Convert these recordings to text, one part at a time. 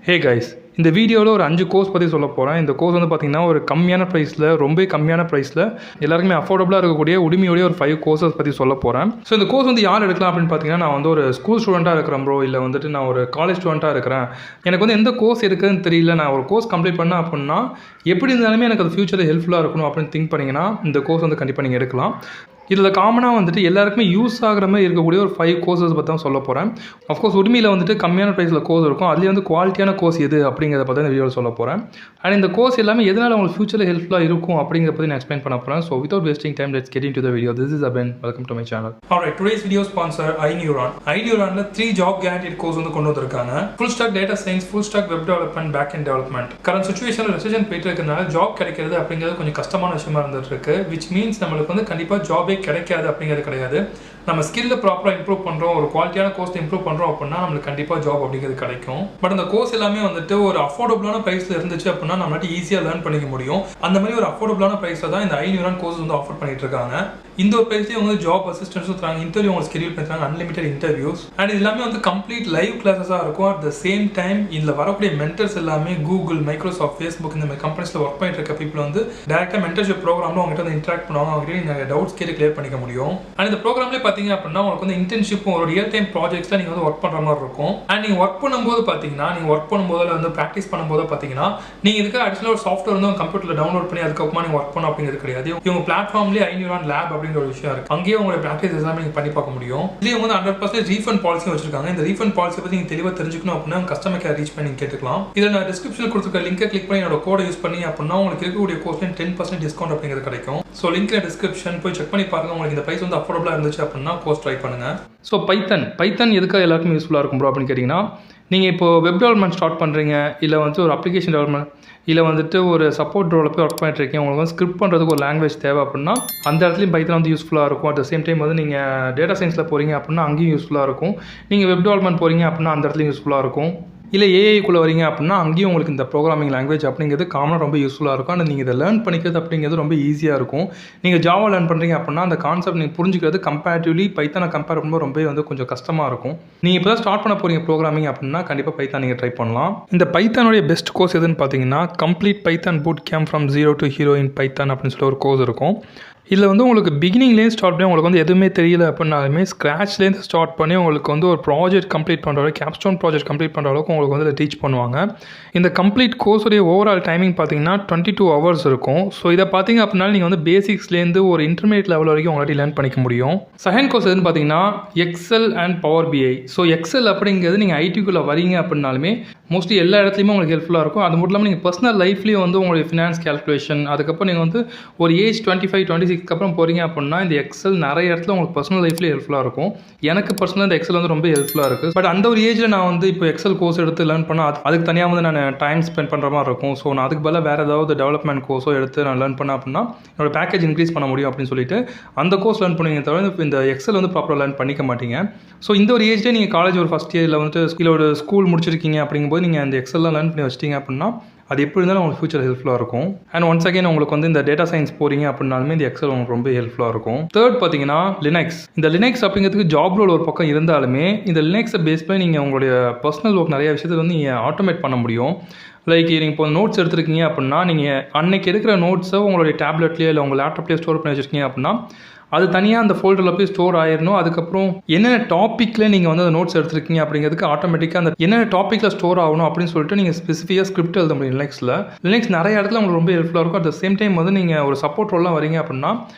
Hey guys, இந்த வீடியோவில் ஒரு 5 கோர்ஸ் பற்றி சொல்ல போகிறேன். இந்த கோர்ஸ் வந்து பார்த்திங்கன்னா ஒரு கம்மியான ப்ரைஸில், ரொம்ப கம்மியான ப்ரைஸில் எல்லாருக்குமே அஃபோர்டபுளாக இருக்கக்கூடிய உடுமையோடைய ஒரு 5 கோர்சஸ் பற்றி சொல்ல போகிறேன். ஸோ இந்த கோர்ஸ் வந்து யார் எடுக்கலாம் அப்படின்னு பார்த்தீங்கன்னா, நான் வந்து ஒரு ஸ்கூல் ஸ்டூடெண்ட்டாக இருக்கிறேன் ப்ரோ, இல்லை வந்துட்டு நான் ஒரு காலேஜ் ஸ்டூடெண்ட்டாக இருக்கிறேன், எனக்கு வந்து எந்த கோர்ஸ் இருக்குதுன்னு தெரியல, நான் ஒரு கோர்ஸ் கம்ப்ளீட் பண்ணேன் அப்படின்னா எப்படி இருந்தாலுமே எனக்கு அது ஃபியூச்சரில் ஹெல்ப்ஃபுல்லாக இருக்கணும் அப்படின்னு திங்க் பண்ணிங்கன்னா இந்த கோர்ஸ் வந்து கண்டிப்பாக நீங்கள் எடுக்கலாம். இதில் காமனாக வந்துட்டு எல்லாருக்குமே யூஸ் ஆகிற மாதிரி இருக்கக்கூடிய ஒரு 5 கோர்சஸ் பற்றி தான் சொல்ல போகிறேன். அஃப்கோர்ஸ் உடுமையில் வந்துட்டு கம்மியான ப்ரைஸில் கோர்ஸ் இருக்கும், அதுலேயே வந்து குவாலிட்டியான கோர்ஸ் எது அப்படிங்கிறத பற்றி இந்த வீடியோவில் சொல்ல போகிறேன். அண்ட் இந்த கோர்ஸ் எல்லாமே எதனால் உங்களுக்கு ஃபியூச்சரில் ஹெல்ப்ஃபுல்லாக இருக்கும் அப்படிங்கிறத பற்றி நான் எக்ஸ்பிளைன் பண்ண போகிறேன். So without wasting time let's get into the video. This is abin. Welcome to my channel. Alright, today's video sponsor Ineuron 3 job guaranteed course வந்து கொண்டு வந்திருக்காங்க. Full stack data science, full stack web development, backend development. Current சிச்சுவேஷனில் recession போயிட்டு இருக்கிறதுனால job கிடைக்கிறது அப்படிங்கிறது கொஞ்சம் கஷ்டமான விஷயமா இருந்துட்டு இருக்கு. விச் மீன்ஸ் நம்மளுக்கு வந்து கண்டிப்பாக ஜாபே கிடைக்காது அப்படிங்கிறது கிடையாது. நம்ம ஸ்கில்ல ப்ராப்பராக இம்ப்ரூவ் பண்ணுறோம், ஒரு குவாலிட்டியான கோர்ஸ் இம்ப்ரூவ் பண்ணுறோம் அப்படின்னா நம்மளுக்கு கண்டிப்பாக ஜாப் அப்படிங்கிறது கிடைக்கும். பட் அந்த கோர்ஸ் எல்லாமே வந்துட்டு ஒரு அஃபோர்டபுளான ப்ரைஸில் இருந்துச்சு அப்படின்னா நம்மளால ஈஸியாக லேர்ன் பண்ணிக்க முடியும். அந்த மாதிரி ஒரு அஃபோர்டபுளான ப்ரைஸில் தான் இந்த Ineuron கோர்ஸ் வந்து ஆஃபர் பண்ணிட்டு இருக்காங்க. இந்த ஒரு ப்ரைஸ்லேயே வந்து ஜாப் அசிஸ்டன்ஸும் தராங்க, இன்டர்வியூ அவங்க ஸ்கெடியூல் பண்ணிருக்காங்க, அன்லிமிட்டட் இன்டர்வியூஸ். அண்ட் இது எல்லாமே வந்து கம்ப்ளீட் லைவ் கிளாஸஸாக இருக்கும். அட் த சேம் டைம் இதில் வரக்கூடிய மென்டர்ஸ் எல்லாமே கூகுள், மைக்ரோசாஃப்ட், ஃபேஸ்புக் இந்த மாதிரி கம்பெனிஸில் ஒர்க் பண்ணிட்டு இருக்க பீப்புள் வந்து டேரெக்டாக மென்டர்ஷிப் ப்ரோக்ராமில் அவங்ககிட்ட வந்து இன்ட்ராக்ட் பண்ணுவாங்க, அவங்ககிட்ட நீங்கள் டவுட்ஸ் கேட்டு கிளியர் பண்ணிக்க முடியும். அண்ட் இந்த ப்ரோக்ராம்லேயே பார்த்தீங்க அப்படின்னா உங்களுக்கு வந்து இன்டர்ன்ஷிப்பும் ஒரு ரியல் டைம் ப்ராஜெக்ட்ஸில் நீங்கள் வந்து ஒர்க் பண்ணுற மாதிரி இருக்கும். அண்ட் நீங்கள் ஒர்க் பண்ணும்போது பார்த்தீங்கன்னா, நீங்கள் ஒர்க் பண்ணும்போது வந்து ப்ராக்டிஸ் பண்ணும்போது பார்த்தீங்கன்னா நீங்கள் இதுக்கு அடிஷனல் ஒரு சாஃப்ட்வேர் வந்து கம்ப்யூட்டரில் டவுன்லோட் பண்ணி அதுக்கப்புறமா நீங்கள் ஒர்க் பண்ணணும் அப்படிங்கிறது கிடையாது. இவங்க பிளாட்ஃபார்ம்லேயே Ineuron லேப் அப்படிங்கிற ஒரு விஷயம் இருக்குது. அங்கேயே உங்களுடைய ப்ராக்டிஸ் எல்லாமே நீங்கள் பண்ணி பார்க்க முடியும். இதுலேயே வந்து 100% ரீஃபண்ட் பாலிசியும் வச்சிருக்காங்க. இந்த ரீஃபண்ட் பாலிசி பற்றி நீங்கள் தெளிவாக தெரிஞ்சுக்கணும் அப்படின்னா கஸ்டமர் கேர் ரீச் பண்ணி கேட்டுக்கலாம். இதில் நான் டிஸ்கிரிப்ஷனில் கொடுத்துருக்க லிங்கை கிளிக் பண்ணி என்னோட கோடை யூஸ் பண்ணி அப்படின்னா உங்களுக்கு இருக்கக்கூடிய கோர்ஸ்ல 10% டிஸ்கவுண்ட் அப்படிங்கிறது கிடைக்கும். ஸோ லிங்க் டிஸ்கிரிப்ஷன் போய் செக் பண்ணி பாருங்க. உங்களுக்கு இந்த ப்ரைஸ் வந்து அஃபோர்டபுளாக இருந்துச்சு அப்படின்னா கோர்ஸ் ட்ரை பண்ணுங்க. ஸோ பைத்தன் எதுக்காக எல்லாருக்கும் யூஸ்ஃபுல்லாக இருக்கும் ப்ரோ அப்படின்னு கேட்டிங்கன்னா, நீங்கள் இப்போ வெப் டெவலப்மெண்ட் ஸ்டார்ட் பண்ணுறீங்க, இல்லை வந்து ஒரு அப்ளிகேஷன் டெவலப்மெண்ட், இல்லை வந்துட்டு ஒரு சப்போர்ட் ரோலில் போய் ஒர்க் பண்ணிட்டு இருக்கீங்க, உங்களுக்கு வந்து ஸ்கிரிப்ட் பண்ணுறதுக்கு ஒரு லாங்குவேஜ் தேவை அப்படின்னா அந்த இடத்துலையும் பைத்தன் வந்து யூஸ்ஃபுல்லாக இருக்கும். அட் த சேம் டைம் வந்து நீங்கள் டேட்டா சயின்ஸில் போகிறீங்க அப்படின்னா அங்கேயும் யூஸ்ஃபுல்லாக இருக்கும். நீங்கள் வெப் டெவலப்மெண்ட் போகிறீங்க அப்படின்னா அந்த இடத்துலையும் யூஸ்ஃபுல்லாக இருக்கும். இல்லை ஏஐக்குள்ளே வரீங்க அப்படின்னா அங்கேயும் உங்களுக்கு இந்த ப்ரோக்ராமிங் லாங்குவேஜ் அப்படிங்கிறது காமனாக ரொம்ப யூஸ்ஃபுல்லாக இருக்கும். ஆனால் நீங்கள் இதை லேர்ன் பண்ணிக்கிறது அப்படிங்கிறது ரொம்ப ஈஸியாக இருக்கும். நீங்கள் ஜாவா லேர்ன் பண்ணுறீங்க அப்படின்னா அந்த கான்செப்ட் நீங்கள் புரிஞ்சுக்கிறது கம்பேரிட்டிவ்லி பைத்தானை கம்பேர் பண்ணும்போது ரொம்ப வந்து கொஞ்சம் கஷ்டமாக இருக்கும். நீங்கள் இப்போ தான் ஸ்டார்ட் பண்ண போகிறீங்க ப்ரோக்ராமிங் அப்படின்னா கண்டிப்பாக பைத்தான் நீங்கள் ட்ரை பண்ணலாம். இந்த பைத்தானுடைய பெஸ்ட் கோர்ஸ் எதுன்னு பார்த்தீங்கன்னா, complete Python boot camp from 0 to hero in Python அப்படின்னு சொல்லி ஒரு கோர்ஸ் இருக்கும். இதில் வந்து உங்களுக்கு பிகினிங்லேருந்து ஸ்டார்ட் பண்ணி உங்களுக்கு வந்து எதுவுமே தெரியல அப்படின்னாலுமே ஸ்க்ராட்ச்லேருந்து ஸ்டார்ட் பண்ணி உங்களுக்கு வந்து ஒரு ப்ராஜெக்ட் கம்ப்ளீட் பண்ணுற அளவுக்கு, கேப்ஸ்டோன் ப்ராஜெக்ட் கம்ப்ளீட் பண்ணுற அளவுக்கு உங்களுக்கு வந்து டீச் பண்ணுவாங்க. இந்த கம்ப்ளீட் கோர்ஸுடைய ஓவரால் டைமிங் பார்த்தீங்கன்னா 22 hours இருக்கும். ஸோ இதை பார்த்தீங்க அப்படின்னா நீங்கள் வந்து பேசிக்ஸ்லேருந்து ஒரு இன்டர்மீடியட் லெவல் வரைக்கும் உங்களாட்டி லேர்ன் பண்ணிக்க முடியும். செகண்ட் கோர்ஸ் எதுன்னு பார்த்தீங்கன்னா Excel and Power BI. So Excel அப்படிங்கிறது நீங்கள் ஐடிக்குள்ளே வரீங்க அப்படின்னாலுமே மோஸ்ட்லி எல்லா இடத்துலையுமே உங்களுக்கு ஹெல்ப்ஃபுல்லாக இருக்கும். அது மட்டும் இல்லாமல் நீங்கள் பர்சனல் லைஃப்லேயும் வந்து உங்களுடைய ஃபினான்ஸ் கேல்குலேஷன், அதுக்கப்புறம் நீங்கள் வந்து ஒரு ஏஜ் 25-26 அப்புறம் போகிறீங்க அப்படின்னா இந்த எக்ஸல் நிறைய இடத்துல உங்களுக்கு பர்சனல் லைஃப்லேயே ஹெல்ப்ஃபுல்லாக இருக்கும். எனக்கு பர்சனலாக இந்த எக்ஸல் வந்து ரொம்ப ஹெல்ப்ஃபுல்லாக இருக்குது. பட் அந்த ஒரு ஏஜில் நான் வந்து இப்போ எக்ஸல் கோர்ஸ் எடுத்து லேர்ன் பண்ணால் அதுக்கு தனியாக வந்து நான் டைம் ஸ்பெண்ட் பண்ணுற மாதிரி இருக்கும். ஸோ நான் அதுக்கு பதிலாக வேறு ஏதாவது டெவலப்மெண்ட் கோர்ஸோ எடுத்து நான் லேர்ன் பண்ணேன் அப்படின்னா என்னோட பேக்கேஜ் இன்க்ரீஸ் பண்ண முடியும் அப்படின்னு சொல்லிட்டு அந்த கோர்ஸ் லேர்ன் பண்ணுவீங்க தவிர இந்த எக்ஸல் வந்து ப்ராப்பராக லேர்ன் பண்ணிக்க மாட்டீங்க. ஸோ இந்த ஒரு ஏஜ்லேயே நீங்கள் காலேஜ் ஒரு ஃபஸ்ட் இயரில் வந்துட்டு இல்லை ஒரு ஸ்கூல் முடிச்சிருக்கீங்க அப்படிங்கும்போது நீங்கள் அந்த எக்ஸல்லாம் லேர்ன் பண்ணி வச்சிட்டிங்க அப்படின்னா அது எப்படி இருந்தாலும் உங்களுக்கு ஃபியூச்சர் ஹெல்ப்ஃபுல்லாக இருக்கும். அண்ட் ஒன்ஸ் அகைன் உங்களுக்கு வந்து இந்த டேட்டா சயின்ஸ் போகிறீங்க அப்படின்னாலுமே இந்த எக்ஸல் உங்களுக்கு ரொம்ப ஹெல்ப்ஃபுல்லாக இருக்கும். தேர்ட் பார்த்தீங்கன்னா லினக்ஸ். இந்த லினக்ஸ் அப்படிங்கிறதுக்கு ஜாப் ரோல் ஒரு பக்கம் இருந்தாலுமே இந்த லினக்ஸை பேஸ் பண்ணி நீங்கள் உங்களுடைய பர்சனல் ஒர்க் நிறைய விஷயத்தை வந்து நீங்கள் ஆட்டோமேட் பண்ண முடியும். லைக் நீங்கள் இப்போ நோட்ஸ் எடுத்துருக்கீங்க அப்படின்னா நீங்கள் அன்னைக்கு எடுக்கிற நோட்ஸை உங்களுடைய டேப்லெட்லேயே இல்லை உங்கள் லேப்டாப்லேயே ஸ்டோர் பண்ணி வச்சுருக்கீங்க அப்படின்னா அது தனியாக அந்த ஃபோல்டரில் போய் ஸ்டோர் ஆயிடணும். அதுக்கப்புறம் என்னென்ன டாப்பிக்கில் நீங்கள் வந்து அந்த நோட்ஸ் எடுத்துருக்கீங்க அப்படிங்கிறதுக்கு ஆட்டோமேட்டிக்காக அந்த என்னென்ன டாப்பிக்கில் ஸ்டோர் ஆகணும் அப்படின்னு சொல்லிட்டு நீங்கள் ஸ்பெசிஃபிக்காக ஸ்கிரிப்ட் எழுத முடியும் லினக்ஸ் நிறைய இடத்துல உங்களுக்கு ரொம்ப ஹெல்ப்ஃபுல்லாக இருக்கும். அட் த சேம் டைம் வந்து நீங்கள் ஒரு சப்போர்ட் ரோல்லாம் வரீங்க அப்படின்னா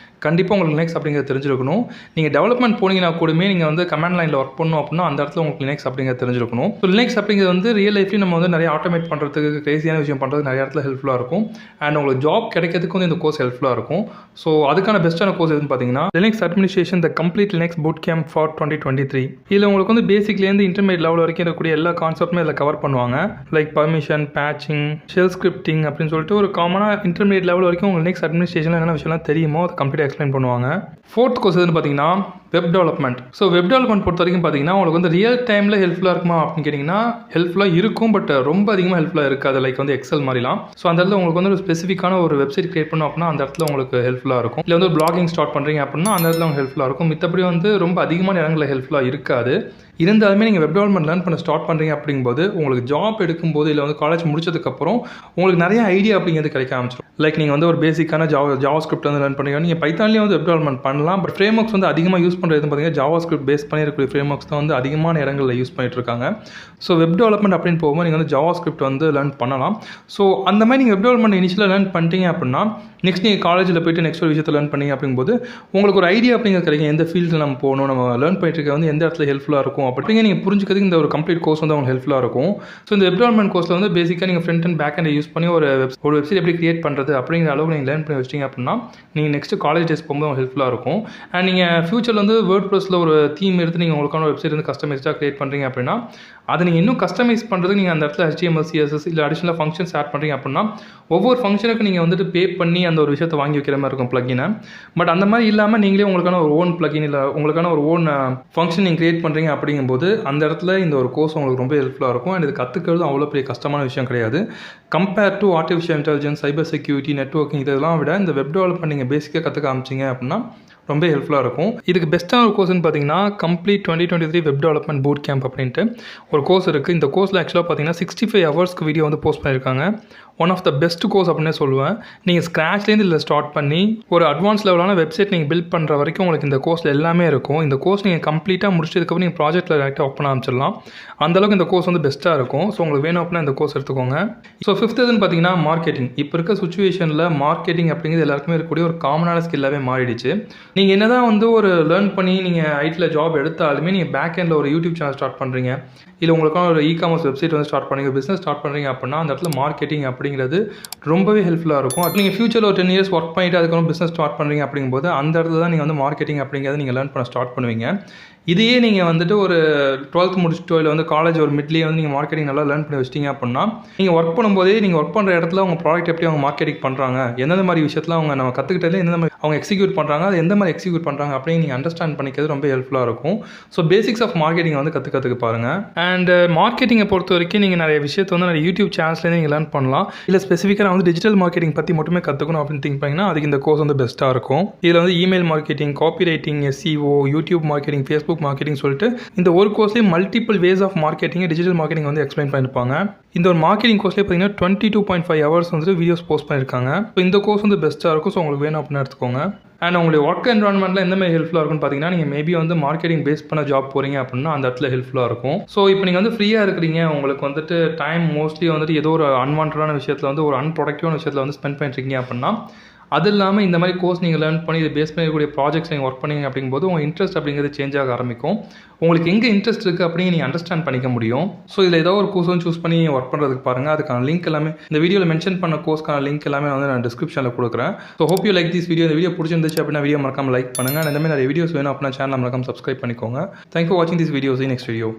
கண்டிப்பாக உங்களுக்கு லினக்ஸ் அப்படிங்கிறது தெரிஞ்சிருக்கணும். நீங்கள் டெவலப்மெண்ட் போனீங்கன்னா கூடமே நீங்கள் வந்து கமாண்ட் லைனில் ஒர்க் பண்ணணும் அப்படின்னா அந்த இடத்துல உங்களுக்கு லினக்ஸ் அப்படிங்கிறது தெரிஞ்சிருக்கணும். ஸோ லினக்ஸ் அப்படிங்கிறது வந்து ரியல் லைஃப்லேயும் நம்ம வந்து நிறைய ஆட்டோமேட் பண்ணுறதுக்கு, கிரேசியான விஷயம் பண்ணுறதுக்கு நிறைய இடத்துல ஹெல்ப்ஃபுல்லாக இருக்கும். அண்ட் உங்களுக்கு ஜாப் கிடைக்கிறதுக்கு வந்து இந்த கோர்ஸ் ஹெல்ப்ஃபுல்லாக இருக்கும். ஸோ அதுக்கான பெஸ்ட்டான கோர்ஸ் எதுன்னு பார்த்தீங்கன்னா Linux administration the complete Linux boot camp for 2023. இதில் உங்களுக்கு வந்து பேசிக்லேருந்து இன்டர்மீடியட் லெவல் வரைக்கும் இருக்கக்கூடிய எல்லா கான்செப்ட்டுமே இதில் கவர் பண்ணுவாங்க. Like permission, patching, shell scripting அப்படின்னு சொல்லிட்டு ஒரு காமனாக இன்டர்மீடியட் லெவல் வரைக்கும் உங்களுக்கு லினக்ஸ் அட்மினிஸ்ட்ரேஷனில் என்ன விஷயம்லாம் தெரியுமோ அதை கம்ப்ளீட்டாக எக்ஸ்பிளைன் பண்ணுவாங்க. ஃபோர்த் கோர்ஸ் எதுன்னு பார்த்தீங்கன்னா web development. So web development பொறுத்த வரைக்கும் பார்த்தீங்கன்னா உங்களுக்கு வந்து ரியல் டைமில் ஹெல்ப்ஃபுல்லாக இருக்குமா அப்படின்னு கேட்டிங்கன்னா ஹெல்ப்ஃபுல்லாக இருக்கும். பட் ரொம்ப அதிகமாக ஹெல்ப்ஃபுல்லாக இருக்காது. லைக் வந்து எக்ஸல் மாதிரிலாம். ஸோ அந்த இடத்துல உங்களுக்கு வந்து ஒரு ஸ்பெசிஃபிக்கான ஒரு வெப்சைட் கிரியேட் பண்ணோம் அப்படின்னா அந்த இடத்துல உங்களுக்கு ஹெல்ப்ஃபுல்லாக இருக்கும். இல்லை வந்து ஒரு பிளாகிங் ஸ்டார்ட் பண்ணுறீங்க அப்படின்னா அந்த இடத்துல உங்களுக்கு ஹெல்ப்ஃபுல்லாக இருக்கும். மித்தபடி வந்து ரொம்ப அதிகமான இடங்களில் ஹெல்ப்ஃபுல்லாக இருக்காது. இருந்தாலுமே நீங்கள் வெப் டெவலப்மெண்ட் லேர்ன் பண்ண ஸ்டார்ட் பண்ணுறீங்க அப்படிங்கும்போது உங்களுக்கு ஜாப் எடுக்கும்போது இல்லை வந்து காலேஜ் முடிச்சதுக்கப்புறம் உங்களுக்கு நிறைய ஐடியா அப்படிங்கிறது கிடைக்க ஆரம்பிச்சிடும். லைக் நீங்கள் வந்து ஒரு பேசிக்கான ஜாவா ஸ்கிரிப்ட் வந்து லேர்ன் பண்ணுறீங்க. நீங்கள் பைத்தான்லேயே வந்து வெப் டெவலப்மெண்ட் பண்ணலாம். பட் ஃப்ரேம் ஒர்க்ஸ் வந்து அதிகமாக யூஸ் பண்ணுறது பார்த்தீங்கன்னா ஜாவா ஸ்கிரிப்ட் பேஸ் பண்ணியிருக்கக்கூடிய ஃப்ரேம் ஒர்க்ஸ் தான் வந்து அதிகமான இடங்களில் யூஸ் பண்ணிட்டு இருக்காங்க. ஸோ வெப் டெவலப்மெண்ட் அப்படின்னு போகும்போது நீங்கள் வந்து ஜாவா ஸ்கிரிப்ட் வந்து லேர்ன் பண்ணலாம். ஸோ அந்த மாதிரி நீங்கள் வெப் டெவலப்மெண்ட் இனிஷியலாக லேர்ன் பண்ணிட்டீங்க அப்படின்னா நெக்ஸ்ட் நீங்கள் காலேஜில் போய்ட்டு நெக்ஸ்ட் ஒரு விஷயத்தை லேர்ன் பண்ணீங்க அப்படிங்கும்போது உங்களுக்கு ஒரு ஐடியா அப்படிங்கிறது கிடைக்கும். எந்த ஃபீல்டில் நம்ம போகணும், நம்ம லேர்ன் பண்ணிட்டு இருக்க வந்து எந்த இடத்துல ஹெல்ப்ஃபுல்லாக இருக்கும் அப்படிங்க நீங்கள் புரிஞ்சுக்கிறதுக்கு இந்த ஒரு கம்ப்ளீட் கோர்ஸ் வந்து உங்களுக்கு ஹெல்ப்ஃபுல்லாக இருக்கும். ஸோ இந்த வெப் டெவலப்மெண்ட் கோர்ஸில் வந்து பேசிக்காக நீங்கள் front and back and use பண்ணி ஒரு வெப்சைட் எப்படி கிரியேட் பண்ணுறது அப்படிங்கிற அளவுக்கு நீங்கள் லேர்ன் பண்ணி வச்சிட்டீங்க அப்படின்னா நீங்கள் நெக்ஸ்ட் காலேஜ் டேஸ் போகும்போது ஹெல்ப்ஃபுல்லாக இருக்கும். அண்ட் நீங்கள் ஃபியூச்சரில் வந்து வேர்ட்ப்ரெஸ்ஸில் ஒரு தீம் எடுத்து நீங்கள் உங்களுக்கான வெப்சைட் வந்து கஸ்டமைஸ்டாக கிரியேட் பண்ணுறீங்க அப்படின்னா அதை நீங்கள் இன்னும் கஸ்டமைஸ் பண்ணுறதுக்கு நீங்கள் அந்த இடத்துல HTML CSS இல்லை அடிஷனலாக ஃபங்க்ஷன்ஸ் ஆட் பண்ணுறீங்க அப்படின்னா ஒவ்வொரு ஃபங்க்ஷனுக்கு நீங்கள் வந்துட்டு பே பண்ணி அந்த ஒரு விஷயத்தை வாங்கி வைக்கிற மாதிரி இருக்கும் பிளக்கினை. பட் அந்த மாதிரி இல்லாமல் நீங்களே உங்களுக்கான ஒரு ஓன் பிளக்கின் இல்லை உங்களுக்கான ஒரு ஓன் ஃபங்க்ஷன் நீங்கள் கிரியேட் பண்ணுறீங்க அப்படிங்கும்போது அந்த இடத்துல இந்த ஒரு கோர்ஸ் உங்களுக்கு ரொம்ப ஹெல்ப்ஃபுல்லாக இருக்கும். அண்ட் இது கற்றுக்கிறது அவ்வளோ பெரிய கஷ்டமான விஷயம் கிடையாது. Compare to artificial intelligence, cyber security, networking இதெல்லாம் விட இந்த வெப் டெவலப்மெண்ட் நீங்கள் பேசிக்காக கற்றுக்க ஆரம்பிச்சிங்க அப்படின்னா ரொம்ப ஹெல்ப்ஃபுல்லாக இருக்கும். இதுக்கு பெஸ்ட்டான ஒரு கோர்ஸ்னு பார்த்தீங்கன்னா complete 2023 web development boot camp அப்படின்ட்டு ஒரு கோர்ஸ் இருக்குது. இந்த கோர்ஸில் ஆக்சுவலாக பார்த்தீங்கன்னா 65 ஹவர்ஸ்க்கு வீடியோ வந்து போஸ்ட் பண்ணியிருக்காங்க. One of the best course அப்படின்னே சொல்லுவேன். நீங்கள் ஸ்க்ராச்லேருந்து இதில் ஸ்டார்ட் பண்ணி ஒரு அட்வான்ஸ் லெவலான வெப்சைட் நீங்கள் பில்ட் பண்ணுற வரைக்கும் உங்களுக்கு இந்த கோர்ஸில் எல்லாமே இருக்கும். இந்த கோர்ஸ் நீங்கள் கம்ப்ளீட்டாக முடிச்சதுக்கப்புறம் நீங்கள் ப்ராஜெக்ட்டில் டேரெக்டாக ஒர்க் பண்ண ஆரம்பிச்சிடலாம். அந்தளவுக்கு இந்த கோர்ஸ் வந்து பெஸ்ட்டாக இருக்கும். ஸோ உங்களுக்கு வேணும் அப்படின்னா இந்த கோர்ஸ் எடுத்துக்கோங்க. ஸோ ஃபிஃப்த் எதுன்னு பார்த்தீங்கன்னா மார்க்கெட்டிங். இப்போ இருக்க சுச்சுவேஷனில் மார்க்கெட்டிங் அப்படிங்கிறது எல்லாருக்குமே இருக்கக்கூடிய ஒரு காமனான ஸ்கில்லாகவே மாறிடுச்சு. நீங்கள் என்ன தான் வந்து ஒரு லேர்ன் பண்ணி நீங்கள் ஐடியில் ஜாப் எடுத்தாலுமே நீங்கள் பேக் எண்டில் ஒரு யூடியூப் சேனல் ஸ்டார்ட் பண்ணுறீங்க, இல்லை உங்களுக்கான ஒரு இ-காமர்ஸ் வெப்சைட் வந்து ஸ்டார்ட் பண்ணுறீங்க, பிஸ்னஸ் ஸ்டார்ட் பண்ணுறீங்க அப்படின்னா அந்த இடத்துல மார்க்கெட்டிங் அப்படிங்கிறது ரொம்பவே ஹெல்ப்ஃபுல்லாக இருக்கும். அப்போ நீங்கள் ஃபியூச்சரில் ஒரு 10 இயர்ஸ் ஒர்க் பண்ணிவிட்டு அதுக்கப்புறம் பிஸ்னஸ் ஸ்டார்ட் பண்ணுறீங்க அப்படிங்கும்போது அந்த இடத்துல தான் நீங்கள் வந்து மார்க்கெட்டிங் அப்படிங்கிறத நீங்கள் லேர்ன் பண்ண ஸ்டார்ட் பண்ணுவீங்க. இதையே நீங்கள் வந்துட்டு ஒரு 12th முடிச்சுட்டோ இல்லை வந்து காலேஜ் ஒரு மிட்லேயே வந்து நீங்கள் மார்க்கெட்டிங் நல்லா லேர்ன் பண்ணி வச்சிட்டிங்க அப்படின்னா நீங்கள் ஒர்க் பண்ணும்போதே நீங்கள் ஒர்க் பண்ணுற இடத்துல அவங்க ப்ராடக்ட் எப்படி அவங்க மார்க்கெட்டிங் பண்ணுறாங்க, எந்தெந்த மாதிரி விஷயத்தில் அவங்க நம்ம கற்றுக்கிட்டதில் எந்த மாதிரி அவங்க எக்ஸிக்யூட் பண்ணுறாங்க, அது எந்த மாதிரி எக்ஸிக்யூட் பண்ணுறாங்க அப்படின்னு நீங்கள் அண்டர்ஸ்டாண்ட் பண்ணிக்கிறது ரொம்ப ஹெல்ப்ஃபுல்லாக இருக்கும். ஸோ பேசிக்ஸ் ஆஃப் மார்க்கெட்டிங் வந்து கற்றுக்கிறதுக்கு பாருங்கள். அண்ட் மார்க்கெட்டிங்கை பொறுத்த வரைக்கும் நீங்கள் நிறைய விஷயத்தை வந்து நிறைய யூடியூப் சேனல்ஸ்லேருந்து நீங்கள் லேர்ன் பண்ணலாம். இல்லை ஸ்பெசிஃபிக்காக வந்து டிஜிட்டல் மார்க்கெட்டிங் பற்றி மட்டுமே கற்றுக்கணும் அப்படின்னு திங்க் பண்ணிங்கன்னா அதுக்கு இந்த கோர்ஸ் வந்து பெஸ்ட்டாக இருக்கும். இதில் வந்து email marketing, copywriting, SEO, YouTube marketing, Facebook marketing சொல்லிட்டு இந்த ஒரு கோர்ஸ்லேயே multiple ways of marketing, digital marketing வந்து எக்ஸ்பிளைன் பண்ணியிருப்பாங்க. இந்த ஒரு மார்க்கெட்டிங் கோர்ஸ்லேயே பார்த்தீங்கன்னா 22.5 ஹவர்ஸ் வந்து வீடியோஸ் போஸ்ட் பண்ணியிருக்காங்க. ஸோ இந்த கோர்ஸ் வந்து பெஸ்ட்டாக இருக்கும். ஸோ உங்களுக்கு வேணும் அப்படின்னு எடுத்துக்கோங்க. அண்ட் உங்களுடைய ஒர்க் என்வரான்மெண்ட்டில் எந்த மாதிரி ஹெல்ப்ஃபுல்லாக இருக்குன்னு பார்த்தீங்கன்னா நீங்கள் மேபி வந்து மார்க்கெட்டிங் பேஸ் பண்ண ஜாப் போகிறீங்க அப்படின்னா அந்த இடத்துல ஹெல்ப்ஃபுல்லாக இருக்கும். ஸோ இப்போ நீங்கள் வந்து ஃப்ரீயாக இருக்கிறீங்க, உங்களுக்கு வந்துட்டு டைம் மோஸ்ட்லி வந்துட்டு ஏதோ ஒரு அன்வான்டான விஷயத்தில் வந்து ஒரு அன்ப்ரொடக்டிவான விஷயத்தில் வந்து ஸ்பெண்ட் பண்ணிட்டுருக்கீங்க அப்படின்னா அது இல்லாமல் இந்த மாதிரி கோர்ஸ் நீங்கள் லேர்ன் பண்ணி இதை பேஸ் பண்ணக்கூடிய ப்ராஜெக்ட்ஸ் நீங்கள் ஒர்க் பண்ணிங்க அப்படிங்கும்போது உங்கள் இன்ட்ரெஸ்ட் அப்படிங்கிறது சேஞ்ச் ஆக ஆரம்பிக்கும். உங்களுக்கு எங்கே இன்ட்ரெஸ்ட் இருக்குது அப்படின்னு நீங்கள் அண்டர்ஸ்டாண்ட் பண்ணிக்க முடியும். ஸோ இதில் ஏதோ ஒரு கோர்ஸ் வந்து சூஸ் பண்ணி ஒர்க் பண்ணுறதுக்கு பாருங்கள். அதுக்கான லிங்க் எல்லாமே இந்த வீடியோவில் மென்ஷன் பண்ண கோர்ஸ்க்கான லிங்க் எல்லாமே வந்து நான் டிஸ்கிரிப்ஷனில் கொடுக்குறேன். So hope you like this video. இந்த வீடியோ பிடிச்சிருந்துச்சு அப்படின்னா வீடியோ மறக்காம லைக் பண்ணுங்கள். இந்த மாதிரி நிறைய வீடியோஸ் வேணும் அப்படின்னா சேனல் மறக்காம சப்ஸ்கிரைப் பண்ணிக்கோங்க. தேங்க்யூ ஃபார் வாட்சிங் திஸ் வீடியோஸ். Next video.